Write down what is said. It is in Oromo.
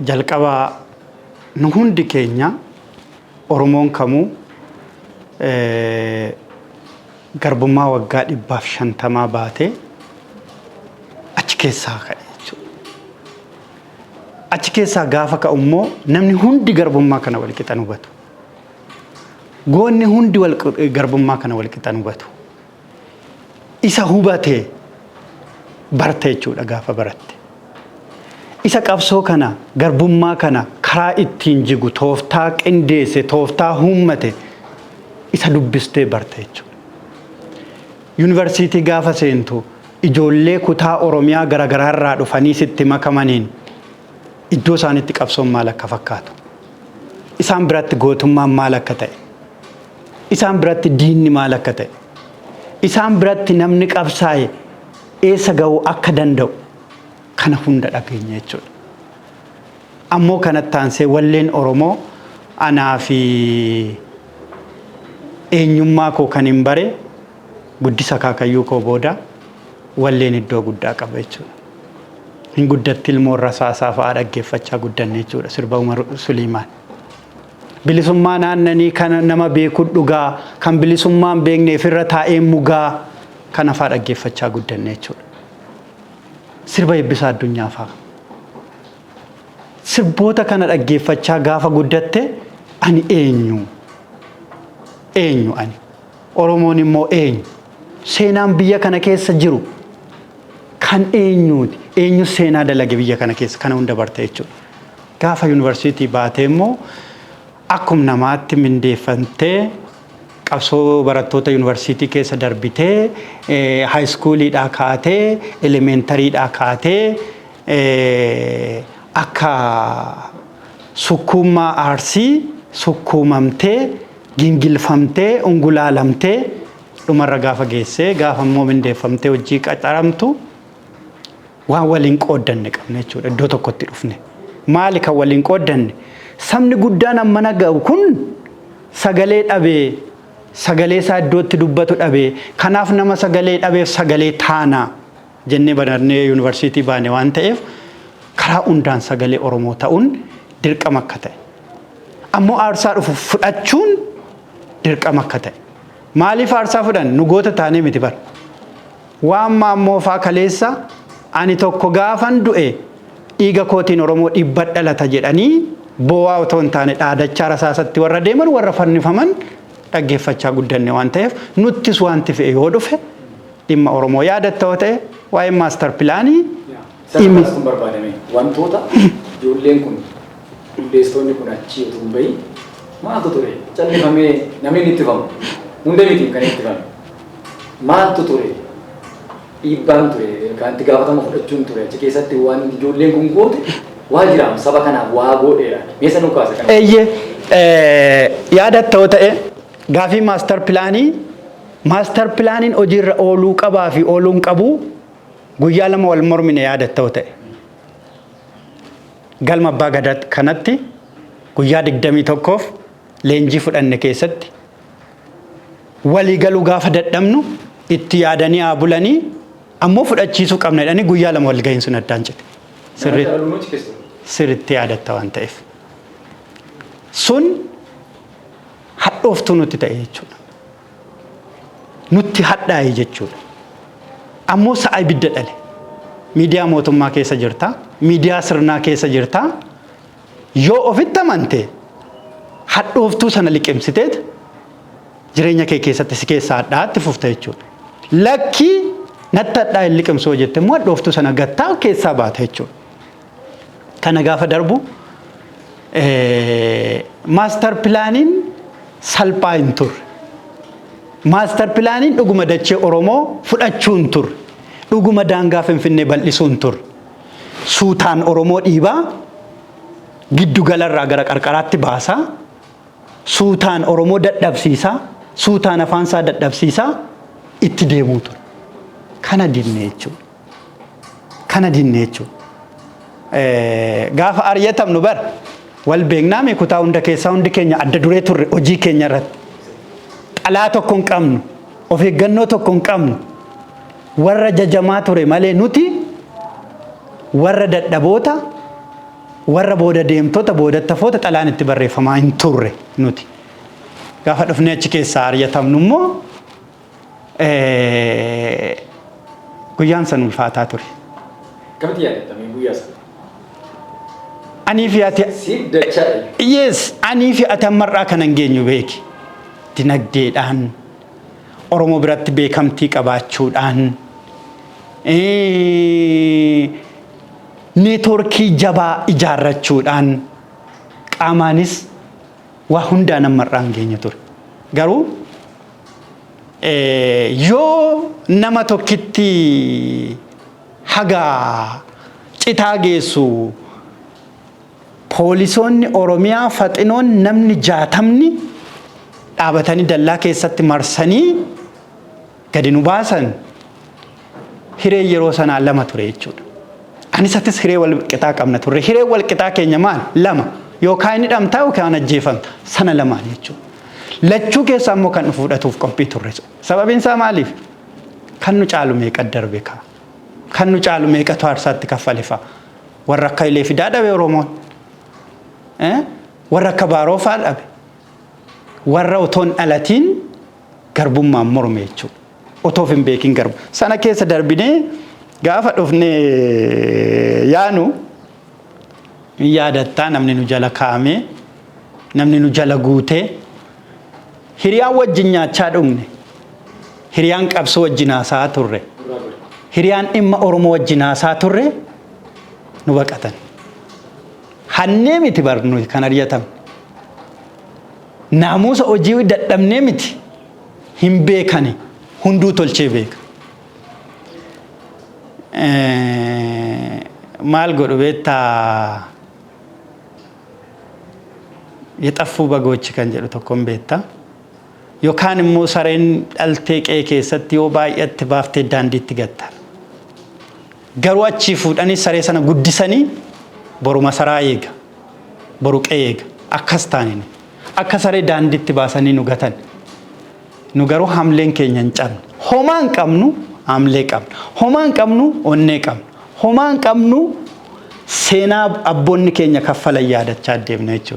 jalqaba nu hundi keenya Oromoon kamuu garbummaa waggaa 150 baatee achi keessaa ka'e jechuudha. Achi keessaa gaafa ka'u immoo namni hundi garbummaa kana wal qixan hubatu. Goonni hundi garbummaa kana wal qixan hubatu. Isa hubatee barte jechuudha gaafa baratte. Isa qabsoo kana garbummaa kana karaa ittiin jigu tooftaa qindeesse tooftaa uummate isa dubbistee barte jechuudha. Yuunivarsiitii gaafa seentu ijoollee kutaa Oromiyaa garaagaraa irraa dhufanii sitti makamaniin iddoo isaaniitti qabsoon maal akka fakkaatu. Isaan biratti gootummaan maal akka ta'e. Isaan biratti diinni maal akka ta'e. Isaan biratti namni qabsaa'e eessa ga'uu akka danda'u kana hunda dhageenya jechuudha. Ammoo kanatti aansee walleen Oromoo anaa fi eenyummaa koo kan hin bare guddisa kaakayyuu koo booda walleen iddoo guddaa qaba jechuudha. Hin guddatti ilmoo rasaasaa fa'aa dhaggeeffachaa guddanne jechuudha sirba Umar Suliimaan. Bilisummaa naannanii kan nama beeku dhugaa kan bilisummaan beekneef irra taa'ee mugaa kana fa'aa dhaggeeffachaa guddanne jechuudha. Sirba eebbisaa addunyaa fa'aa. Sirboota kana dhaggeeffachaa gaafa guddatte ani eenyu? Eenyu ani? Oromoon immoo eenyu? Seenaan biyya kana keessa jiru kan eenyuuti? Eenyu seenaa dalage biyya kana keessa kana hunda barte jechuudha. Gaafa yuunivarsiitii baatee immoo akkuma namaatti mindeeffamtee qabsoo barattoota yuunivarsiitii keessa darbitee haayiskuuliidhaa kaatee elementariidhaa kaatee akka sukkuummaa Arsii sukkuumamtee gingilfamtee ungulaalamtee dhumarra gaafa geessee gaafa immoo mindeeffamtee hojii qaxaramtu waan waliin qooddanne qabne jechuudha. Iddoo tokkotti dhufne maali kan waliin qooddanne? Sabni guddaan ammana ga'u kun sagalee dhabee sagalee isaa iddootti dubbatu dhabee kanaaf nama sagalee dhabeef sagalee taanaa jennee barannee yuunivarsiitii baane waan ta'eef karaa hundaan sagalee Oromoo ta'uun dirqama akka ta'e. Ammoo aarsaa dhufu fudhachuun dirqama akka ta'e. Maaliif aarsaa fudhan? Nu goota taanee miti bara. Waan maammoo fa'aa kaleessa ani tokko gaafan du'e dhiiga kootiin Oromoo dhibba dhalata jedhanii boo'aa otoo hin taane dhaadachaa rasaasatti warra deeman warra fannifaman dhaggeeffachaa guddanne waan ta'eef nuttis wanti fe'e yoo dhufe dhimma Oromoo yaadatta ta'e waa'ee maastar pilaanii dhimmi kun barbaadame wantoota ijoolleen kun hundeessitoonni kun achi utuu hin bahin maaltu ture callifamee namni itti famu hunda miti kan itti famu maaltu ture dhiibbaan ture kan itti gaafatama fudhachuun ture achi keessatti waan ijoolleen kun goote waa jiraam saba kanaaf waa godheera meeshaa nu kaasa kana. Yaadatta ta'e gaafii maastar pilaaniin hojiirra ooluu qabaa fi ooluun qabu guyyaa lama wal mormine yaadatta ta'e. Galma abbaa gadaa kanatti guyyaa 21f leenjii fudhanne keessatti walii galuu gaafa dadhabnu itti yaadanii haa bulanii ammoo fudhachiisuu qabna jedhanii guyyaa lama wal gahiin sun addaan cite. Sirriitti yaadatta waan ta'eef. Sun hadhooftuu nutti ta'e jechuudha. Nutti hadhaa'e jechuudha. Ammoo sa'a ibidda dhale. Miidiyaa mootummaa keessa jirta. Miidiyaa sirnaa keessa jirta. Yoo ofitti amante hadhooftuu sana liqimsiteet jireenya kee keessatti si keessaa hadhaa'atti fufta jechuudha. Lakkii natti hadhaa'e liqimsoo jette immoo hadhooftuu sana gattaa keessaa baata jechuudha. Kana gaafa darbu maastar pilaaniin salphaa hin turre. Maastar pilaaniin dhuguma dachee Oromoo fudhachuu hin turre. Dhuguma daangaa Finfinnee bal'isuu hin turre. Suutaan Oromoo dhiibaa giddu galarraa gara qarqaraatti baasaa. Suutaan Oromoo dadhabsiisaa. Suutaan afaansaa dadhabsiisaa itti deemuu ture. Kana dinne jechuudha. Kana dinne jechuudha. Gaafa ariyatamnu bar wal beeknaame kutaa hunda keessaa hundi keenya adda duree turre hojii keenya irratti. Xalaa tokko hin qabnu, of eeggannoo tokko hin qabnu. Warra jajamaa ture malee nuti warra dadhaboota warra booda deemtoota booda tafoota xalaan itti barreeffamaa hin turre nuti. Gaafa dhufnee achi keessaa ari'atamnu immoo guyyaan san ulfaataa ture. Kamitti yaadatamee guyyaa sana? Ani fi ati yes, ani fi ati ammarraa kan hin geenyu beeki. Dinagdeedhaan Oromoo biratti beekamtii qabaachuudhaan neetworkii jabaa ijaarrachuudhaan qaamaanis waa hundaan ammarraa hin geenye ture. Garuu yoo nama tokkitti haga citaa geessu poolisoonni Oromiyaa faxinoon namni 60 dhaabatanii dallaa keessatti marsanii gadi nu baasan hiree yeroo sanaa 2 ture jechuudha. Anis atis hiree wal qixaa qabna turre. Hiree wal qixaa keenya maal? 2. Yookaan inni dhamtaa yookaan ajjeefamta. Sana 2 jechuudha. Lachuu keessaa immoo kan fudhatuuf qophii turre. Sababiin isaa maaliif? Kan nu caalu meeqa darbe kaa? Kan nu caalu meeqa aarsaatti kaffalefa? Warra akka Ilee Fidaa dhabe Oromoon. Warra akka Baaroofaa dhabe. Warra otoon dhalatiin garbummaan morme jechuudha. Otoof hin beekin garbu. Sana keessa darbinee gaafa dhufnee yaanu yaadattaa namni nu jala kaa'ame, namni nu jala guutee hiriyaan wajjin nyaachaa dhugne, hiriyaan qabsoo wajjin haasaa turre, hiriyaan dhimma Oromoo wajjin haasaa turre nu baqatan. Hannee miti barnu kan ari'atam. Naamusa hojii dadhabnee miti hin beekani hunduu tolchee beeka. ማል ጎዶቤታ የጠፉ በጎች ከንጀሉ ተኮም ቤታ ዮካን ሞ ሰሬን ዳልቴ ቄኬሰት ዮ ባየት ባፍቴ ዳንዲት ገታ ገሯቺ ፉዳኒ ሰሬ ሰነ ጉዲሰኒ ቦሩ መሰራ ይጋ ቦሩ ቄይጋ አከስታኒ አከሰሬ ዳንዲት ባሰኒ ኑገተን ኑገሩ ሐምሌን ኬኛን ጫን ሆማን ቀምኑ አምሌ ቀምኑ ሆማን ቀምኑ ኦኔ ቀምኑ ሆማን ቀምኑ ሴና አቦን ኬኛ ከፈለ ያደቻ ደምነቹ